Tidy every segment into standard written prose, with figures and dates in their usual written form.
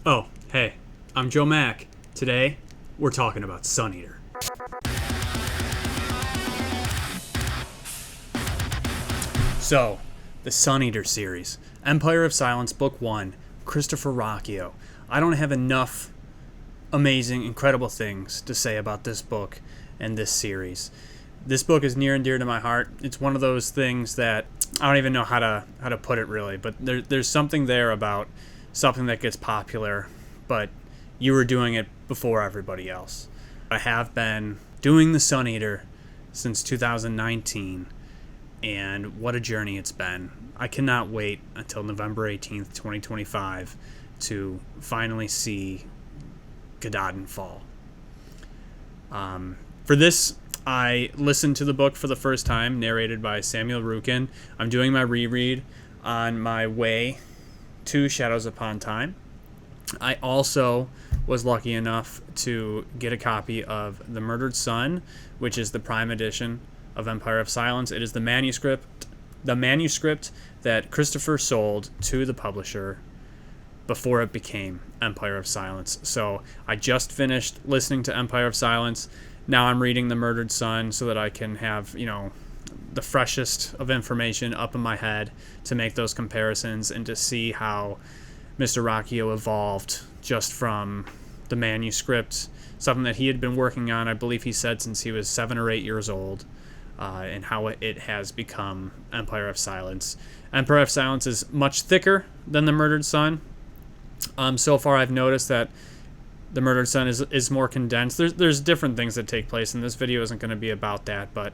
Oh, hey, I'm Joe Mack. Today, we're talking about Sun Eater. So, the Sun Eater series, Empire of Silence, Book 1, Christopher Ruocchio. I don't have enough amazing, incredible things to say about this book and this series. This book is near and dear to my heart. It's one of those things that I don't even know how to put it really, but there's something there about something that gets popular, but you were doing it before everybody else. I have been doing the Sun Eater since 2019, and what a journey it's been. I cannot wait until November 18th, 2025 to finally see Gadadin fall. For this, I listened to the book for the first time, narrated by Samuel Ruocchio. I'm doing my reread on my way to Shadows Upon Time. I also was lucky enough to get a copy of The Murdered Sun, which is the Prime Edition of Empire of Silence. It is the manuscript that Christopher sold to the publisher before it became Empire of Silence. So I just finished listening to Empire of Silence. Now I'm reading The Murdered Sun so that I can have, the freshest of information up in my head to make those comparisons and to see how Mr. Ruocchio evolved just from the manuscript, something that he had been working on, I believe he said, since he was 7 or 8 years old, and how it has become Empire of Silence. Empire of Silence is much thicker than The Murdered Sun. So far I've noticed that The Murdered Sun is more condensed. There's different things that take place, and this video isn't going to be about that, but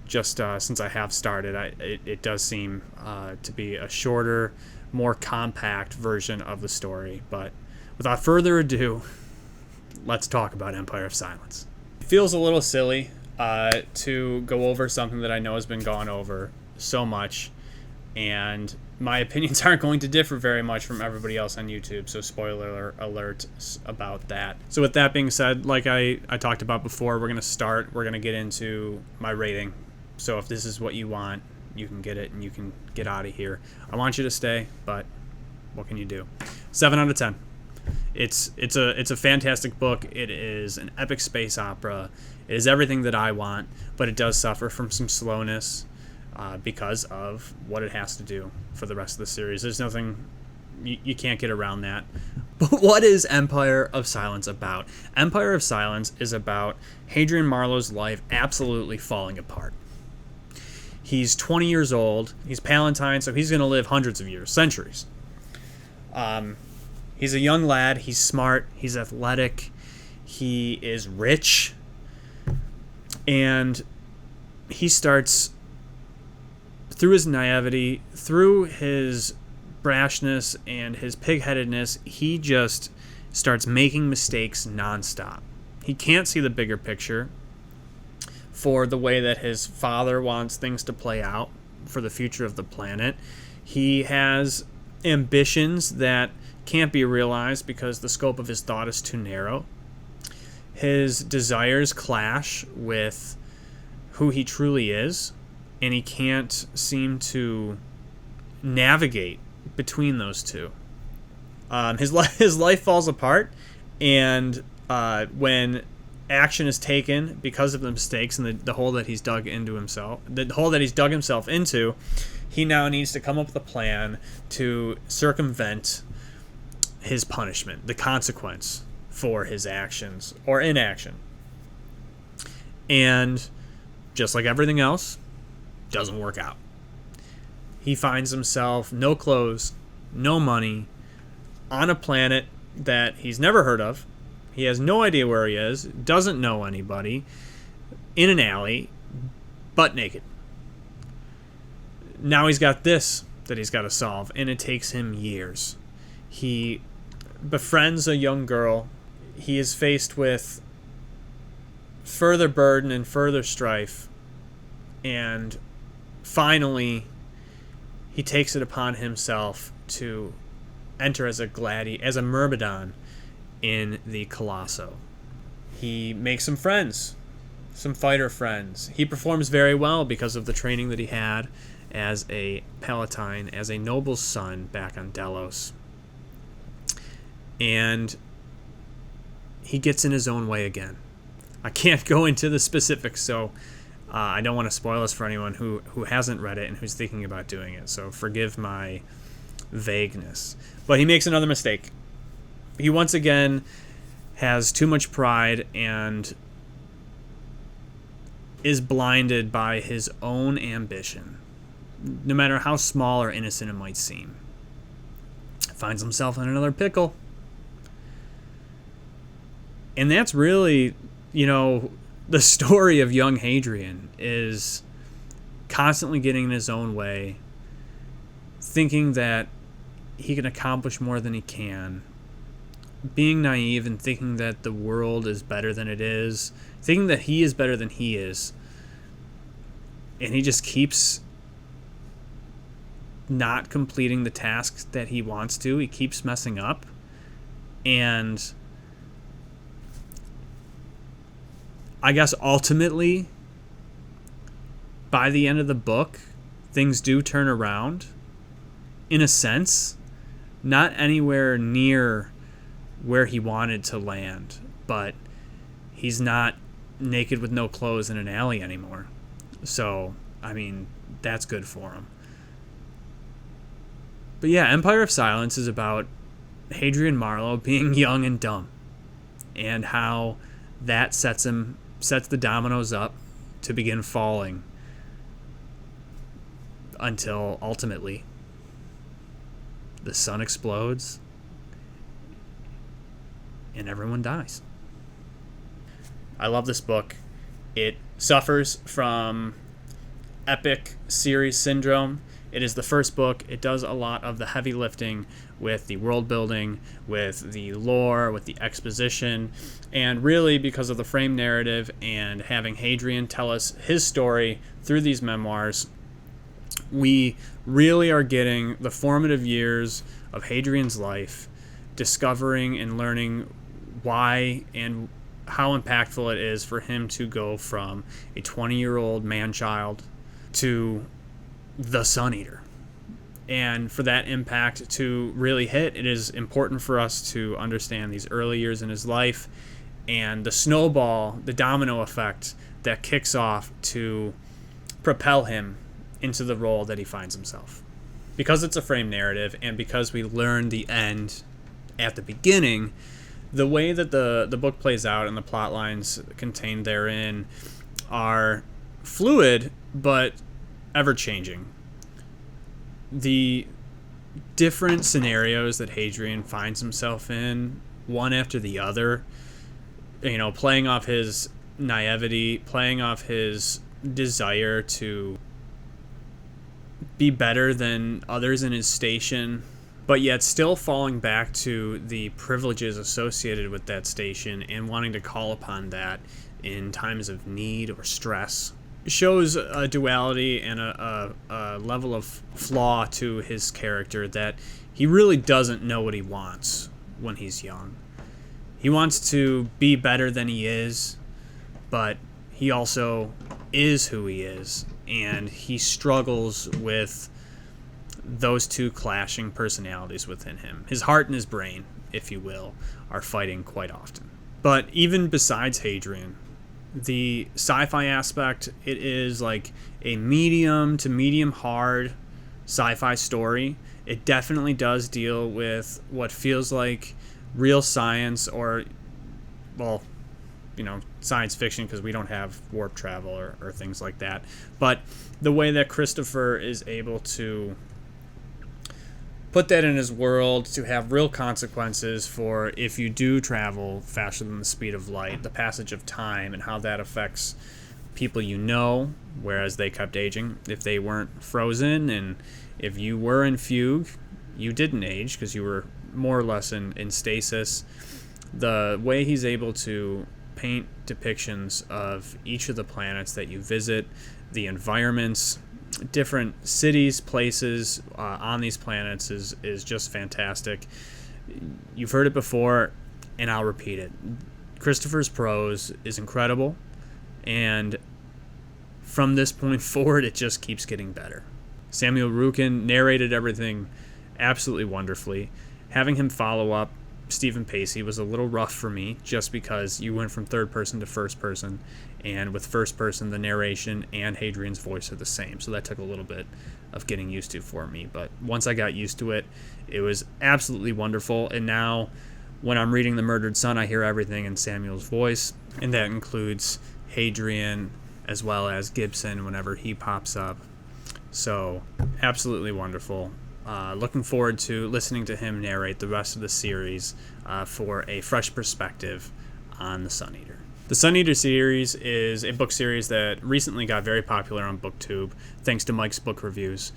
just since I have started, it does seem to be a shorter, more compact version of the story. But without further ado, let's talk about Empire of Silence. It feels a little silly to go over something that I know has been gone over so much, and my opinions aren't going to differ very much from everybody else on YouTube, so spoiler alert about that. So with that being said, like I talked about before, we're going to get into my rating. So if this is what you want, you can get it and you can get out of here. I want you to stay, but what can you do? 7 out of 10. It's a fantastic book. It is an epic space opera. It is everything that I want, but it does suffer from some slowness because of what it has to do for the rest of the series. There's nothing, you can't get around that. But what is Empire of Silence about? Empire of Silence is about Hadrian Marlowe's life absolutely falling apart. He's 20 years old. He's Palatine, so he's going to live hundreds of years, centuries. He's a young lad. He's smart. He's athletic. He is rich. And he starts, through his naivety, through his brashness and his pig-headedness, he just starts making mistakes nonstop. He can't see the bigger picture for the way that his father wants things to play out for the future of the planet. He has ambitions that can't be realized because the scope of his thought is too narrow. His desires clash with who he truly is, and he can't seem to navigate between those two. His life falls apart, and when action is taken because of the mistakes and the hole that he's dug himself into, he now needs to come up with a plan to circumvent his punishment, the consequence for his actions or inaction. And just like everything else, doesn't work out. He finds himself no clothes, no money, on a planet that he's never heard of. He has no idea where he is, doesn't know anybody, in an alley, butt naked. Now he's got this that he's got to solve, and it takes him years. He befriends a young girl. He is faced with further burden and further strife, and finally he takes it upon himself to enter as a Myrmidon in the Colosso. He makes some friends, some fighter friends. He performs very well because of the training that he had as a Palatine, as a noble's son back on Delos. and he gets in his own way again. I can't go into the specifics, so I don't want to spoil this for anyone who hasn't read it and who's thinking about doing it, so forgive my vagueness. But he makes another mistake. He once again has too much pride and is blinded by his own ambition, no matter how small or innocent it might seem. Finds himself in another pickle. And that's really, the story of young Hadrian, is constantly getting in his own way, thinking that he can accomplish more than he can, being naive and thinking that the world is better than it is, thinking that he is better than he is. And he just keeps not completing the tasks that he wants to. He keeps messing up. And I guess ultimately, by the end of the book, things do turn around, in a sense. Not anywhere near where he wanted to land, but he's not naked with no clothes in an alley anymore. So, that's good for him. But yeah, Empire of Silence is about Hadrian Marlowe being young and dumb, and how that sets the dominoes up to begin falling until ultimately the sun explodes and everyone dies. I love this book. It suffers from epic series syndrome. It is the first book. It does a lot of the heavy lifting with the world building, with the lore, with the exposition, and really because of the frame narrative and having Hadrian tell us his story through these memoirs, we really are getting the formative years of Hadrian's life, discovering and learning why and how impactful it is for him to go from a 20-year-old man-child to the Sun Eater. And for that impact to really hit, it is important for us to understand these early years in his life and the snowball, the domino effect that kicks off to propel him into the role that he finds himself. Because it's a frame narrative and because we learn the end at the beginning, the way that the book plays out and the plot lines contained therein are fluid but ever-changing. The different scenarios that Hadrian finds himself in, one after the other, playing off his naivety, playing off his desire to be better than others in his station, but yet still falling back to the privileges associated with that station and wanting to call upon that in times of need or stress. Shows a duality and a level of flaw to his character that he really doesn't know what he wants when he's young. He wants to be better than he is, but he also is who he is, and he struggles with those two clashing personalities within him. His heart and his brain, if you will, are fighting quite often. But even besides Hadrian, the sci-fi aspect, it is like a medium to medium hard sci-fi story. It definitely does deal with what feels like real science or, science fiction, because we don't have warp travel or things like that. But the way that Christopher is able to put that in his world, to have real consequences for if you do travel faster than the speed of light, the passage of time, and how that affects people whereas they kept aging. If they weren't frozen, and if you were in fugue, you didn't age because you were more or less in stasis. The way he's able to paint depictions of each of the planets that you visit, the environments, different cities, places on these planets is just fantastic. You've heard it before, and I'll repeat it. Christopher's prose is incredible, and from this point forward, it just keeps getting better. Samuel Ruocchio narrated everything absolutely wonderfully. Having him follow up Stephen Pacey was a little rough for me, just because you went from third person to first person, and with first person, the narration and Hadrian's voice are the same, so that took a little bit of getting used to for me. But once I got used to it, it was absolutely wonderful. And now, when I'm reading The Murdered Son, I hear everything in Samuel's voice, and that includes Hadrian as well as Gibson whenever he pops up. So, absolutely wonderful. Looking forward to listening to him narrate the rest of the series for a fresh perspective on the Sun Eater. The Sun Eater series is a book series that recently got very popular on BookTube, thanks to Mike's book reviews.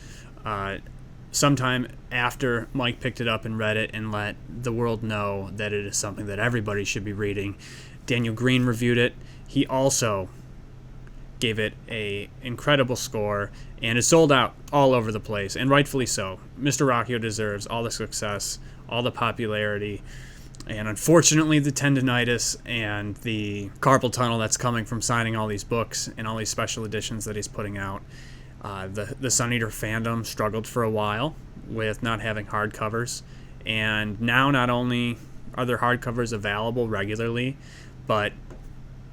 Sometime after Mike picked it up and read it and let the world know that it is something that everybody should be reading, Daniel Green reviewed it. He also gave it an incredible score, and it sold out all over the place, and rightfully so. Mr. Ruocchio deserves all the success, all the popularity, and unfortunately the tendinitis and the carpal tunnel that's coming from signing all these books and all these special editions that he's putting out. The Sun Eater fandom struggled for a while with not having hardcovers, and now not only are there hardcovers available regularly, but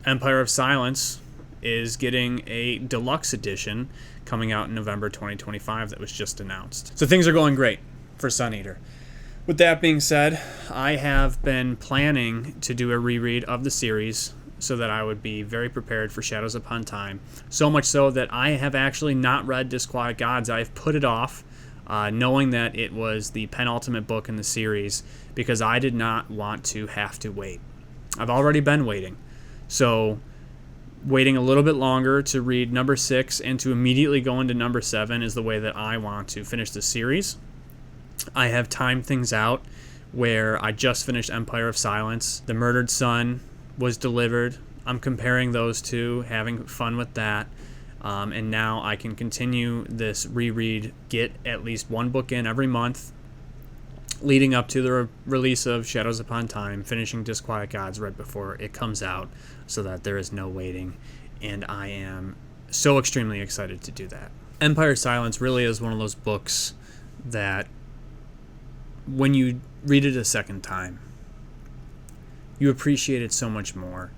Empire of Silence is getting a deluxe edition coming out in November 2025 that was just announced. So things are going great for Sun Eater. With that being said, I have been planning to do a reread of the series so that I would be very prepared for Shadows Upon Time. So much so that I have actually not read Disquiet Gods. I've put it off, knowing that it was the penultimate book in the series, because I did not want to have to wait. I've already been waiting. So waiting a little bit longer to read number 6 and to immediately go into number 7 is the way that I want to finish the series. I have timed things out where I just finished Empire of Silence. The Murdered Son was delivered. I'm comparing those two, having fun with that. And now I can continue this reread, get at least one book in every month, leading up to the release of Shadows Upon Time, finishing Disquiet Gods right before it comes out, so that there is no waiting, and I am so extremely excited to do that. Empire of Silence really is one of those books that when you read it a second time, you appreciate it so much more.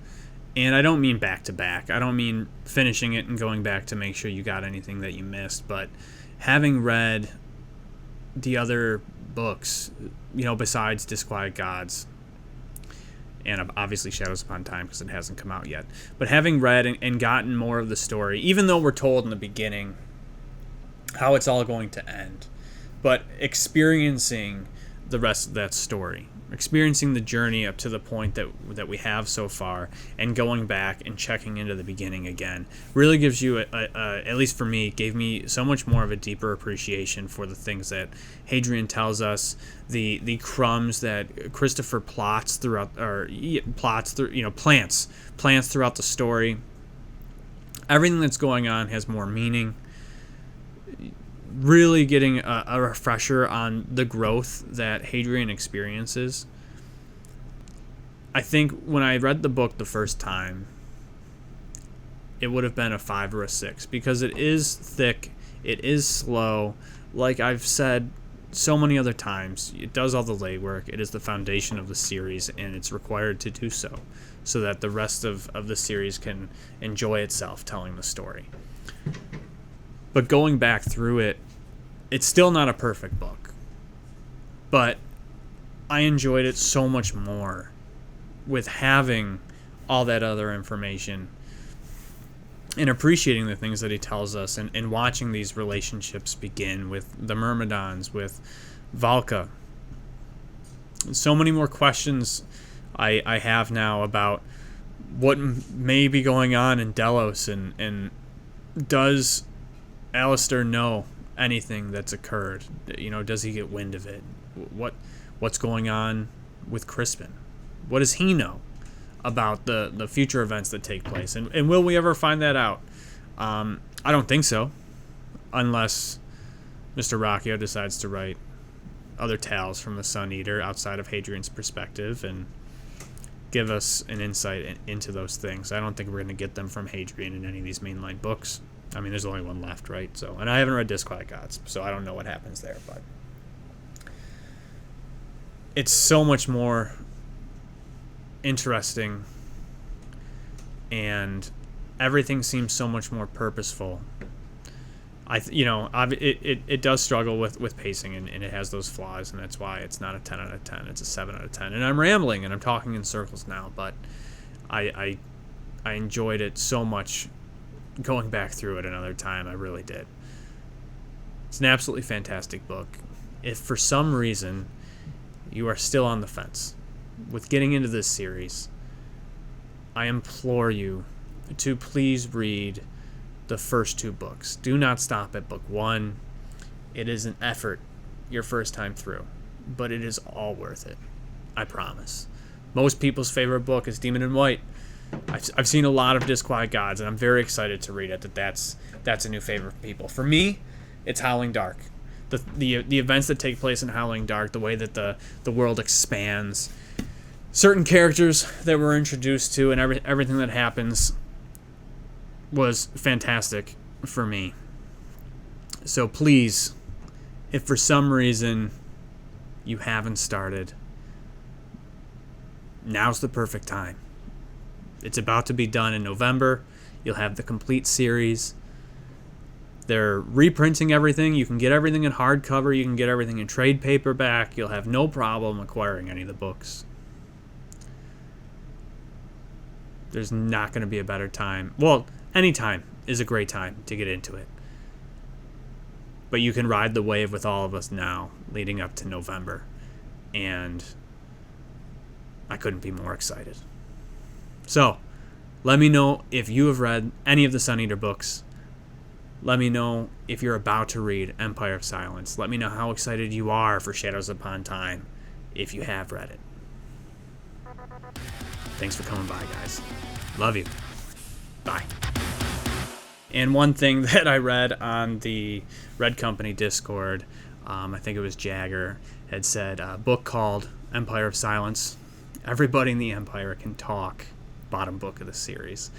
And I don't mean back to back. I don't mean finishing it and going back to make sure you got anything that you missed, but having read the other books, besides Disquiet Gods, and obviously Shadows Upon Time because it hasn't come out yet, but having read and gotten more of the story, even though we're told in the beginning how it's all going to end, but experiencing the rest of that story, experiencing the journey up to the point that we have so far, and going back and checking into the beginning again, really gives you, at least for me, gave me so much more of a deeper appreciation for the things that Hadrian tells us, the crumbs that Christopher plants throughout the story. Everything that's going on has more meaning. Really getting a refresher on the growth that Hadrian experiences. I think when I read the book the first time, it would have been a 5 or a 6, because it is thick, it is slow. Like I've said so many other times, it does all the legwork, it is the foundation of the series, and it's required to do so that the rest of the series can enjoy itself telling the story. But going back through it, it's still not a perfect book. But I enjoyed it so much more with having all that other information and appreciating the things that he tells us, and watching these relationships begin with the Myrmidons, with Valka. So many more questions I have now about what may be going on in Delos, and does Alistair know anything that's occurred? Does he get wind of it? What's going on with Crispin? What does he know about the future events that take place? And will we ever find that out? I don't think so, unless Mr. Ruocchio decides to write other tales from the Sun Eater outside of Hadrian's perspective and give us an insight into those things. I don't think we're going to get them from Hadrian in any of these mainline books. I mean, there's only one left, right? And I haven't read Disquiet Gods, so I don't know what happens there. But it's so much more interesting, and everything seems so much more purposeful. It does struggle with pacing, and it has those flaws, and that's why it's not a 10 out of 10. It's a 7 out of 10. And I'm rambling and I'm talking in circles now, but I enjoyed it so much going back through it another time. I really did. It's an absolutely fantastic book. If for some reason you are still on the fence with getting into this series, I implore you to please read the first 2 books. Do not stop at book 1. It is an effort your first time through, but it is all worth it. I promise. Most people's favorite book is Demon in White. I've seen a lot of Disquiet Gods, and I'm very excited to read it. That's a new favorite for people. For me, it's Howling Dark. The events that take place in Howling Dark, the way that the world expands, certain characters that we're introduced to, and everything that happens was fantastic for me. So please, if for some reason you haven't started, now's the perfect time. It's about to be done in November. You'll have the complete series. They're reprinting everything. You can get everything in hardcover. You can get everything in trade paperback. You'll have no problem acquiring any of the books. There's not going to be a better time. Well, any time is a great time to get into it. But you can ride the wave with all of us now, leading up to November. And I couldn't be more excited. So, let me know if you have read any of the Sun Eater books. Let me know if you're about to read Empire of Silence. Let me know how excited you are for Shadows Upon Time if you have read it. Thanks for coming by, guys. Love you. Bye. And one thing that I read on the Red Company Discord, I think it was Jagger, had said a book called Empire of Silence. Everybody in the Empire can talk. Bottom book of the series.